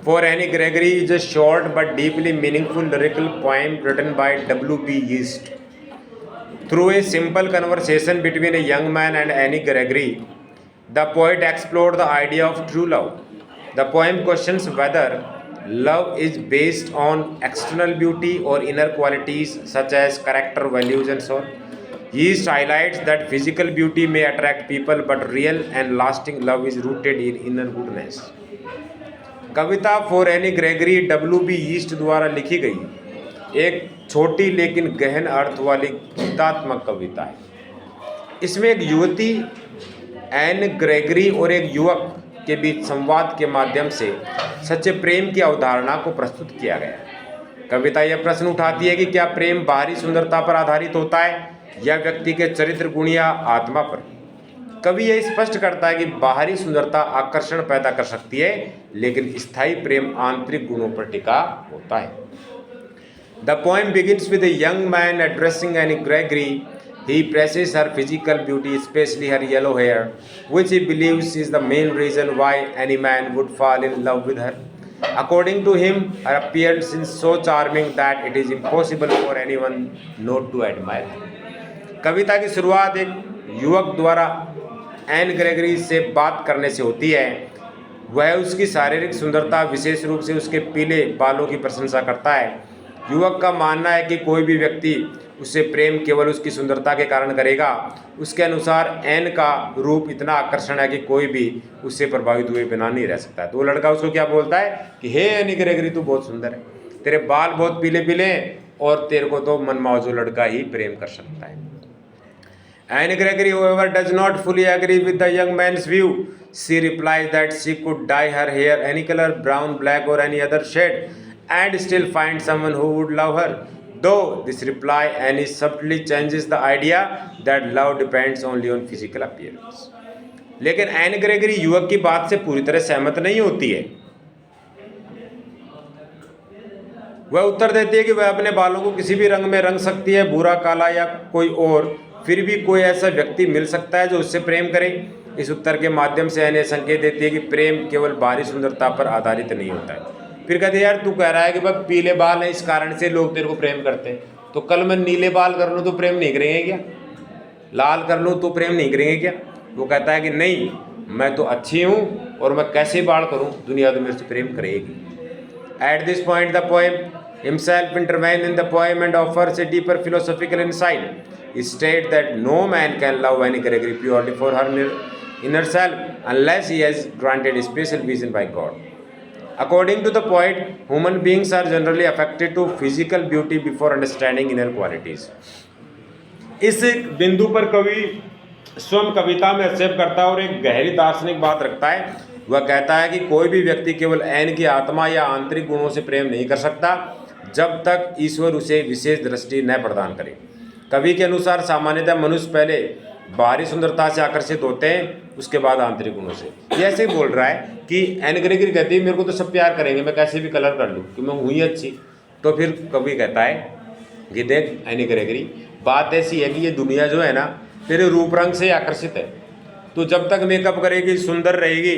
For Annie Gregory is a short but deeply meaningful lyrical poem written by W.B. Yeats. Through a simple conversation between a young man and Annie Gregory, the poet explored the idea of true love. The poem questions whether love is based on external beauty or inner qualities such as character, values, and so on. Yeats highlights that physical beauty may attract people, but real and lasting love is rooted in inner goodness. Kavita for any Gregory W.B. Yeast द्वारा लिखी गई एक छोटी लेकिन गहन अर्थ वाली गीतात्मक कविता है। इसमें एक युवती एन ग्रेगरी और एक युवक के बीच संवाद के माध्यम से सच्चे प्रेम की अवधारणा को प्रस्तुत किया गया है। कविता यह प्रश्न उठाती है कि क्या प्रेम बाहरी सुंदरता पर आधारित होता है या व्यक्ति के चरित्र गुण या आत्मा पर। कवि यह स्पष्ट करता है कि बाहरी सुंदरता आकर्षण पैदा कर सकती है, लेकिन स्थायी प्रेम आंतरिक गुणों पर टिका होता है। The poem begins with a young man addressing Annie Gregory. He praises her physical beauty, especially her yellow hair, which he believes is the main reason why any man would fall in love with her. According to him, her appearance is so charming that it is impossible for anyone not to admire her. कविता की शुरुआत एक युवक द्वारा N Gregory से बात करने से होती है। वह उसकी शारीरिक सुंदरता, विशेष रूप से उसके पीले बालों की प्रशंसा करता है। युवक का मानना है कि कोई भी व्यक्ति उससे प्रेम केवल उसकी सुंदरता के कारण करेगा। उसके अनुसार एन का रूप इतना आकर्षण है कि कोई भी उससे प्रभावित हुए बिना नहीं रह सकता। तो वो लड़का उसको क्या बोलता है कि हे एनी ग्रेगरी, तू बहुत सुंदर है, तेरे बाल बहुत पीले पीले हैं और तेरे को तो मनमौजू लड़का ही प्रेम कर सकता है। Anne Gregory, however, does not fully agree with the young man's view. She replies that she could dye her hair any color, brown, black, or any other shade, and still find someone who would love her. Though this reply, Annie subtly changes the idea that love depends only on physical appearance. लेकिन N Gregory युवक की बात से पूरी तरह सहमत नहीं होती है। वह उत्तर देती है कि वह अपने बालों को किसी भी रंग में रंग सकती है, भूरा, काला या कोई और, फिर भी कोई ऐसा व्यक्ति मिल सकता है जो उससे प्रेम करे। इस उत्तर के माध्यम से एने संकेत देती है कि प्रेम केवल बाहरी सुंदरता पर आधारित नहीं होता है। फिर कहते हैं यार, तू कह रहा है कि भाई पीले बाल हैं इस कारण से लोग तेरे को प्रेम करते हैं, तो कल मैं नीले बाल कर लूँ तो प्रेम नहीं करेंगे क्या? लाल कर लूँ तो प्रेम नहीं करेंगे क्या? वो कहता है कि नहीं, मैं तो अच्छी हूँ और मैं कैसे बाल करूँ, दुनिया तो मेरे से प्रेम करेगी। At this point the poem himself intervenes in the poem and offers a deeper philosophical insight. He states that no man can love Annie Gregory purely for her inner self unless he has granted a special vision by God. According to the poet, human beings are generally affected to physical beauty before understanding inner qualities. इस बिंदु पर कवि स्वयं कविता में हस्तक्षेप करता है और एक गहरी दार्शनिक बात रखता है। वह कहता है कि कोई भी व्यक्ति केवल एन की आत्मा या आंतरिक गुणों से प्रेम नहीं कर सकता जब तक ईश्वर उसे विशेष दृष्टि न प्रदान करे। कवि के अनुसार सामान्यतः मनुष्य पहले बाहरी सुंदरता से आकर्षित होते हैं, उसके बाद आंतरिक गुणों से। ये ऐसे ही बोल रहा है कि एन ग्रेगरी कहती है मेरे को तो सब प्यार करेंगे, मैं कैसे भी कलर कर लूँ कि मैं हुई अच्छी। तो फिर कवि कहता है कि देख एनी ग्रेगरी, बात ऐसी है कि ये दुनिया जो है ना तेरे रूप रंग से आकर्षित है। तो जब तक मेकअप करेगी, सुंदर रहेगी,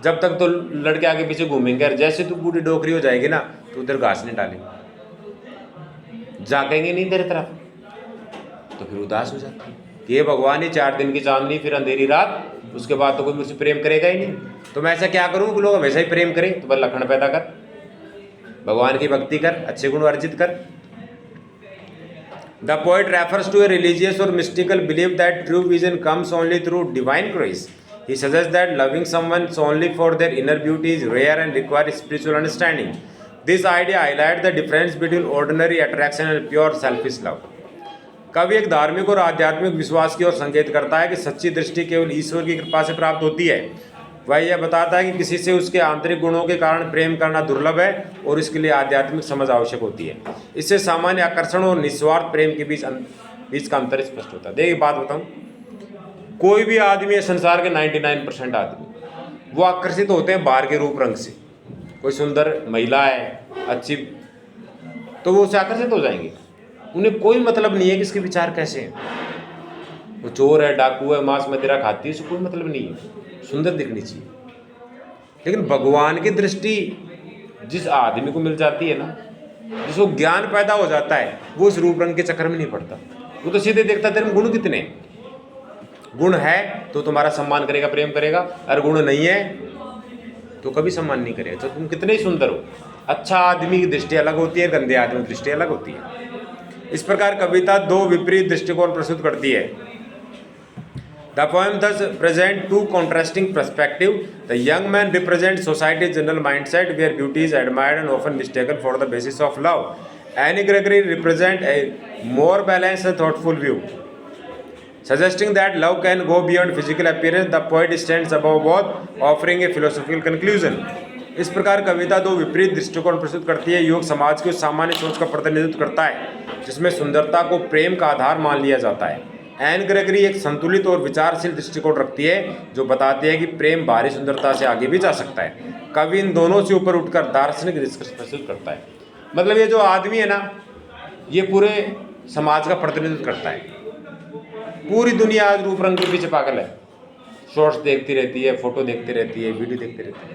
जब तक तो लड़के आगे पीछे घूमेंगे, और जैसे तू बूढ़ी डोकरी हो जाएगी ना तो उधर घास नहीं डालेंगे, जाकेंगे नहीं तेरे तरफ, तो फिर उदास हो जाती है कि ये भगवान ही 4 दिन की चांदनी फिर अंधेरी रात, उसके बाद तो कोई मुझसे प्रेम करेगा ही नहीं। तो मैं ऐसा क्या करूँ कि लोग हमेशा ही प्रेम करें? तो बस लक्षण पैदा कर, भगवान की भक्ति कर, अच्छे गुण अर्जित कर। The poet refers to a religious or mystical belief that true vision comes only through divine grace. He suggests that loving someone solely for their inner beauty is rare and requires spiritual understanding. This idea highlights the difference between ordinary attraction and pure selfish love. कवि एक धार्मिक और आध्यात्मिक विश्वास की ओर संकेत करता है कि सच्ची दृष्टि केवल ईश्वर की कृपा से प्राप्त होती है। वह यह बताता है कि किसी से उसके आंतरिक गुणों के कारण प्रेम करना दुर्लभ है और इसके लिए आध्यात्मिक समझ आवश्यक होती है। इससे सामान्य आकर्षण और निस्वार्थ प्रेम के बीच का अंतर स्पष्ट होता है। देखिए बात बताऊं, कोई भी आदमी है, संसार के 99% आदमी वो आकर्षित होते हैं बाहर के रूप रंग से। कोई सुंदर महिला है, अच्छी, तो वो उससे आकर्षित हो जाएंगे। उन्हें कोई मतलब नहीं है कि इसके विचार कैसे हैं। वो चोर है, डाकू है, मांस मदिरा खाती है, उससे कोई मतलब नहीं है, सुंदर दिखनी चाहिए। लेकिन भगवान की दृष्टि जिस आदमी को मिल जाती है ना, जिसको ज्ञान पैदा हो जाता है, वो उस रूप रंग के चक्कर में नहीं पड़ता। वो तो सीधे देखता तेरे में गुण कितने हैं। गुण है तो तुम्हारा सम्मान करेगा, प्रेम करेगा, अगर गुण नहीं है तो कभी सम्मान नहीं करेगा। तो तुम कितने ही सुंदर हो। अच्छा आदमी की दृष्टि अलग होती है, गंदे आदमी की दृष्टि अलग होती है। इस प्रकार कविता दो विपरीत दृष्टिकोण प्रस्तुत करती है। The poem thus presents two contrasting perspectives. The young man represents society's general mindset where beauty is admired and often mistaken for the basis of love. Annie Gregory represents a more balanced and thoughtful view, suggesting that love can go beyond physical appearance. The poet stands above both, offering a philosophical conclusion. इस प्रकार कविता दो विपरीत दृष्टिकोण प्रस्तुत करती है। योग समाज की उस सामान्य सोच का प्रतिनिधित्व करता है जिसमें सुंदरता को प्रेम का आधार मान लिया जाता है। एन ग्रेगरी एक संतुलित और विचारशील दृष्टिकोण रखती है जो बताती है कि प्रेम बाहरी सुंदरता से आगे भी जा सकता है। कवि इन दोनों से ऊपर उठकर दार्शनिक निष्कर्ष प्रस्तुत करता है। मतलब ये जो आदमी है ना, ये पूरे समाज का प्रतिनिधित्व करता है। पूरी दुनिया आज रूप रंग के पीछे पागल है, शॉर्ट्स देखती रहती है, फोटो देखती रहती है, वीडियो देखती रहती है।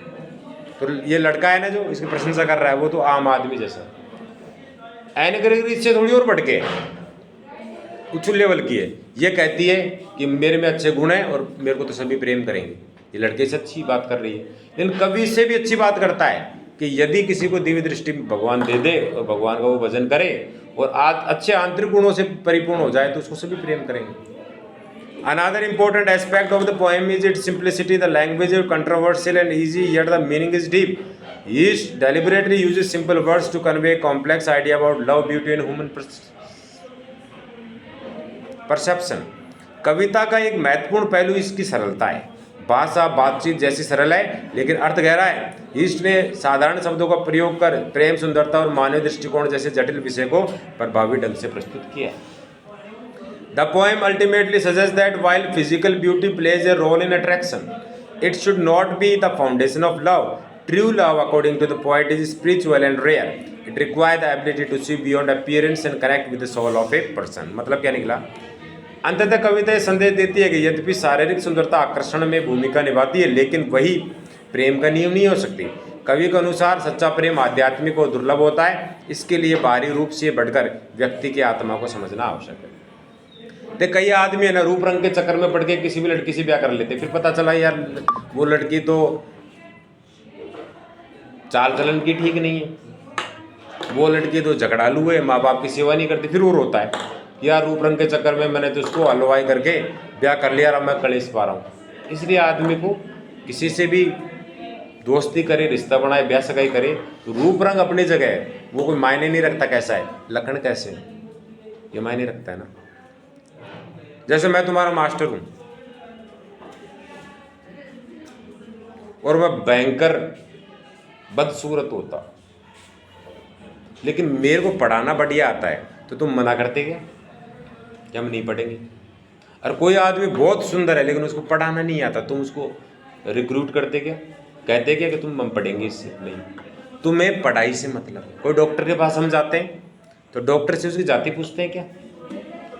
तो ये लड़का है ना जो इसकी प्रशंसा कर रहा है, वो तो आम आदमी जैसा। एन ग्रेगरी इससे थोड़ी और बढ़ के उच्च लेवल की है। ये कहती है कि मेरे में अच्छे गुण हैं और मेरे को तो सभी प्रेम करेंगे। ये लड़के से अच्छी बात कर रही है, लेकिन कवि इससे भी अच्छी बात करता है कि यदि किसी को दिव्य दृष्टि भगवान दे दे और भगवान का वो भजन करे और अच्छे आंतरिक गुणों से परिपूर्ण हो जाए तो उसको सभी प्रेम करेंगे। Another important aspect of the poem is its simplicity. The language is controversial and easy, yet the meaning is deep. Yeats deliberately uses simple words to convey a complex idea about love, beauty and human perception. कविता का एक महत्वपूर्ण पहलू इसकी सरलता है। भाषा बातचीत जैसी सरल है लेकिन अर्थ गहरा है। ईस्ट ने साधारण शब्दों का प्रयोग कर प्रेम, सुंदरता और मानवीय दृष्टिकोण जैसे जटिल विषय को प्रभावी ढंग से प्रस्तुत किया। The poem ultimately suggests that while physical beauty plays a role in attraction, it should not be the foundation of love. True love, according to the poet, is spiritual and rare. It requires the ability to see beyond appearance and connect with the soul of a person. मतलब क्या निकला? अंततः कविता यह संदेश देती है कि यद्यपि शारीरिक सुंदरता आकर्षण में भूमिका निभाती है, लेकिन वही प्रेम का नियम नहीं हो सकती। कवि के अनुसार सच्चा प्रेम आध्यात्मिक और दुर्लभ होता है। इसके लिए बाहरी रूप से बढ़कर व्यक्ति की आत्मा को समझना आवश्यक है। तो कई आदमी है ना, रूप रंग के चक्कर में पड़ के किसी भी लड़की से ब्याह कर लेते, फिर पता चला यार वो लड़की तो चाल चलन की ठीक नहीं है, वो लड़की तो झगड़ालू है, माँ बाप की सेवा नहीं करती। फिर वो रोता है यार रूप रंग के चक्कर में मैंने तो उसको हलवाई करके ब्याह कर लिया और मैं कलेश पा रहा हूँ। इसलिए आदमी को किसी से भी दोस्ती करे, रिश्ता बनाए, ब्याह सगाई करे तो रूप रंग अपनी जगह है, वो कोई मायने नहीं रखता कैसा है, लखन कैसे है, ये मायने रखता है ना। जैसे मैं तुम्हारा मास्टर हूं और मैं भयंकर बदसूरत होता, लेकिन मेरे को पढ़ाना बढ़िया आता है, तो तुम मना करते क्या कि हम नहीं पढ़ेंगे? और कोई आदमी बहुत सुंदर है लेकिन उसको पढ़ाना नहीं आता, तुम उसको रिक्रूट करते क्या, कहते क्या कि तुम हम पढ़ेंगे इससे? नहीं, तुम्हें पढ़ाई से मतलब। कोई डॉक्टर के पास हम जाते हैं तो डॉक्टर से उसकी जाति पूछते हैं क्या,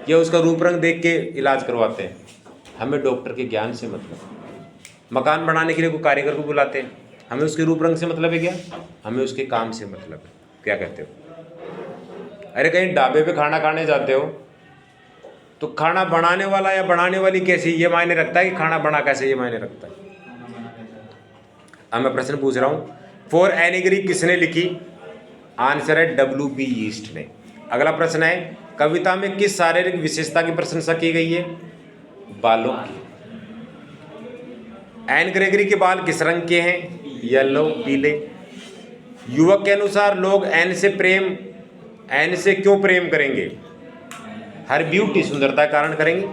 या उसका रूप रंग देख के इलाज करवाते हैं? हमें डॉक्टर के ज्ञान से मतलब। मकान बनाने के लिए कोई कारीगर को बुलाते हैं, हमें उसके रूप रंग से मतलब है क्या? हमें उसके काम से मतलब है। क्या कहते हो? अरे कहीं ढाबे पे खाना खाने जाते हो तो खाना बनाने वाला या बनाने वाली कैसी, ये मायने रखता है कि खाना बना कैसे, ये मायने रखता है। अब मैं प्रश्न पूछ रहा हूँ, फॉर एनी ग्रीक किसने लिखी? आंसर है W.B. यीस्ट ने। अगला प्रश्न है, कविता में किस शारीरिक विशेषता की प्रशंसा की गई है? बालों की। एन ग्रेगरी के बाल किस रंग के हैं? येलो, पीले। युवक के अनुसार लोग एन से क्यों प्रेम करेंगे? हर ब्यूटी, सुंदरता के कारण करेंगे।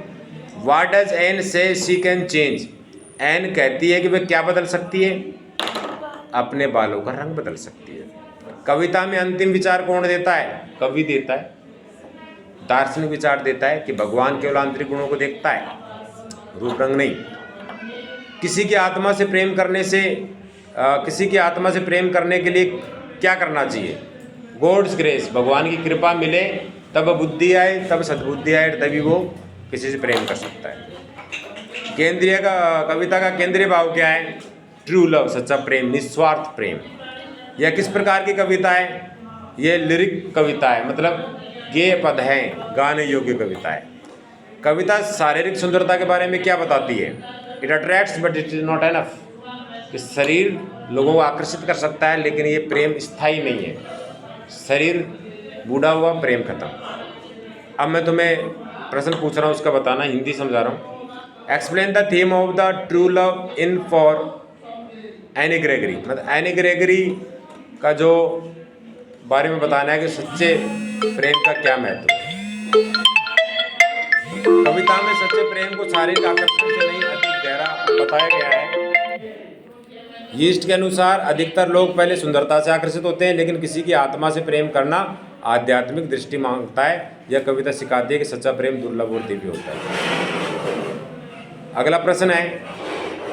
व्हाट डज एन से शी कैन चेंज? एन कहती है कि वह क्या बदल सकती है? अपने बालों का रंग बदल सकती है। कविता में अंतिम विचार कौन देता है? कवि देता है। दार्शनिक विचार देता है कि भगवान केवल आंतरिक गुणों को देखता है, रूप रंग नहीं। किसी की आत्मा से प्रेम करने के लिए क्या करना चाहिए? गॉड्स ग्रेस, भगवान की कृपा मिले तब बुद्धि आए, तब सद्बुद्धि आए, तभी वो किसी से प्रेम कर सकता है। कविता का केंद्रीय भाव क्या है? ट्रू लव, सच्चा प्रेम, निस्वार्थ प्रेम। यह किस प्रकार की कविता है? ये लिरिक कविता है, मतलब गेय पद हैं, गाने योग्य कविता है। कविता शारीरिक सुंदरता के बारे में क्या बताती है? It attracts but it is not enough, कि शरीर लोगों को आकर्षित कर सकता है लेकिन ये प्रेम स्थायी नहीं है। शरीर बूढ़ा हुआ, प्रेम खत्म। अब मैं तुम्हें प्रश्न पूछ रहा हूँ, उसका बताना, हिंदी समझा रहा हूँ। Explain the theme of the true love in for any Gregory, मतलब एनी ग्रेगरी का जो बारे में बताना है कि सच्चे प्रेम का क्या महत्व है। कविता में सच्चे प्रेम को शारीरिक आकर्षण से नहीं अधिक गहरा बताया गया है। यीस्ट के अनुसार अधिकतर लोग पहले सुंदरता से आकर्षित होते हैं, लेकिन किसी की आत्मा से प्रेम करना आध्यात्मिक दृष्टि मांगता है। यह कविता सिखाती है कि सच्चा प्रेम दुर्लभ और दिव्य होता है। अगला प्रश्न है,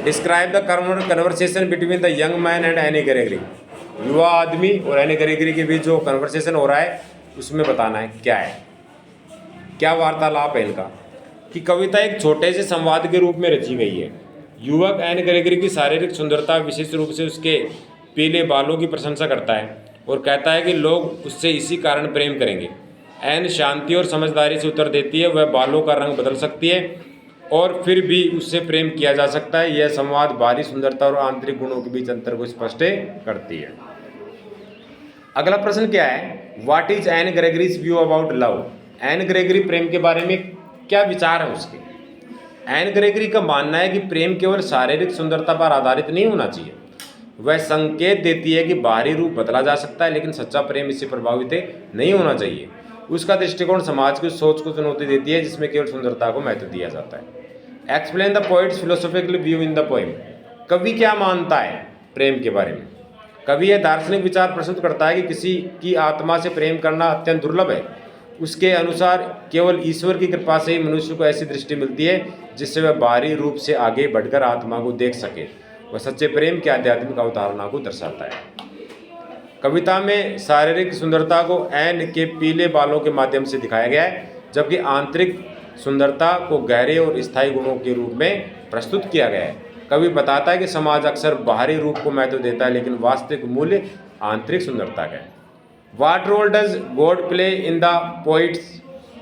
describe the conversation between the young man and any Gregory. युवा आदमी और एनी ग्रेगरी के बीच जो कन्वर्सेशन हो रहा है उसमें बताना है क्या है, क्या वार्तालाप है इनका। कि कविता एक छोटे से संवाद के रूप में रची गई है। युवक एन ग्रेगरी की शारीरिक सुंदरता, विशेष रूप से उसके पीले बालों की प्रशंसा करता है और कहता है कि लोग उससे इसी कारण प्रेम करेंगे। एन शांति और समझदारी से उत्तर देती है, वह बालों का रंग बदल सकती है और फिर भी उससे प्रेम किया जा सकता है। यह संवाद बाहरी सुंदरता और आंतरिक गुणों के बीच अंतर को स्पष्ट करती है। अगला प्रश्न क्या है, what is Anne Gregory's view about love. Anne Gregory प्रेम के बारे में क्या विचार है उसके। एन ग्रेगरी का मानना है कि प्रेम केवल शारीरिक सुंदरता पर आधारित नहीं होना चाहिए। वह संकेत देती है कि बाहरी रूप बदला जा सकता है, लेकिन सच्चा प्रेम इससे प्रभावित नहीं होना चाहिए। उसका दृष्टिकोण समाज की सोच को चुनौती देती है जिसमें केवल सुंदरता को महत्व दिया जाता है। Explain the poets philosophical view in the poem. कवि क्या मानता है प्रेम के बारे में। कवि यह दार्शनिक विचार प्रस्तुत करता है कि किसी की आत्मा से प्रेम करना अत्यंत दुर्लभ है। उसके अनुसार केवल ईश्वर की कृपा से ही मनुष्य को ऐसी दृष्टि मिलती है जिससे वह बाहरी रूप से आगे बढ़कर आत्मा को देख सके। वह सच्चे प्रेम की आध्यात्मिक अवधारणा को दर्शाता है। कविता में शारीरिक सुंदरता को एन के पीले बालों के माध्यम से दिखाया गया है, जबकि आंतरिक सुंदरता को गहरे और स्थायी गुणों के रूप में प्रस्तुत किया गया है। कवि बताता है कि समाज अक्सर बाहरी रूप को महत्व देता है, लेकिन वास्तविक मूल्य आंतरिक सुंदरता का है। What role does God play in the poet's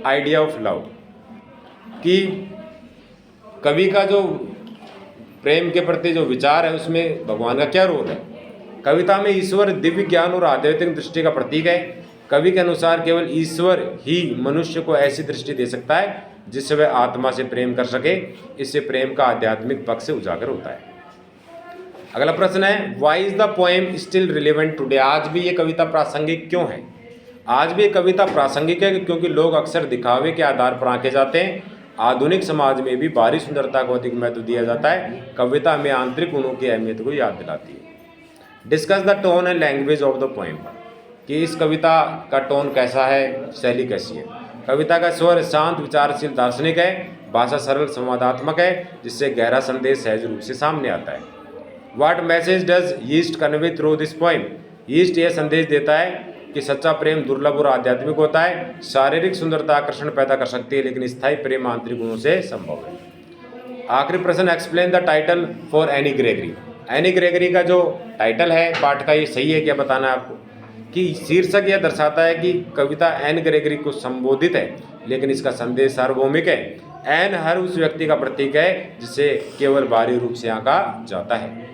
idea of love? कि कवि का जो प्रेम के प्रति जो विचार है उसमें भगवान का क्या रोल है। कविता में ईश्वर दिव्य ज्ञान और आध्यात्मिक दृष्टि का प्रतीक है। कवि के अनुसार केवल ईश्वर ही मनुष्य को ऐसी दृष्टि दे सकता है जिससे वह आत्मा से प्रेम कर सके। इससे प्रेम का आध्यात्मिक पक्ष से उजागर होता है। अगला प्रश्न है, why is the poem still relevant today. आज भी ये कविता प्रासंगिक क्यों है। आज भी ये कविता प्रासंगिक है क्योंकि लोग अक्सर दिखावे के आधार पर आंके जाते हैं। आधुनिक समाज में भी बाहरी सुंदरता को अधिक महत्व दिया जाता है। कविता में आंतरिक गुणों की अहमियत को याद दिलाती है। Discuss the tone and language of the poem, कि इस कविता का टोन कैसा है, शैली कैसी है। कविता का स्वर शांत, विचारशील, दार्शनिक है। भाषा सरल, संवादात्मक है, जिससे गहरा संदेश सहज रूप से सामने आता है। What message does Yeast convey through this poem? Yeast यह संदेश देता है कि सच्चा प्रेम दुर्लभ और आध्यात्मिक होता है। शारीरिक सुंदरता आकर्षण पैदा कर सकती है, लेकिन स्थायी प्रेम आंतरिक गुणों से संभव है। आखिरी प्रश्न, explain the title for any Gregory. Any Gregory का जो टाइटल है पाठ का, ये सही है क्या बताना है आपको। कि शीर्षक यह दर्शाता है कि कविता एन ग्रेगरी को संबोधित है, लेकिन इसका संदेश सार्वभौमिक है। एन हर उस व्यक्ति का प्रतीक है जिसे केवल बाहरी रूप से आंका जाता है।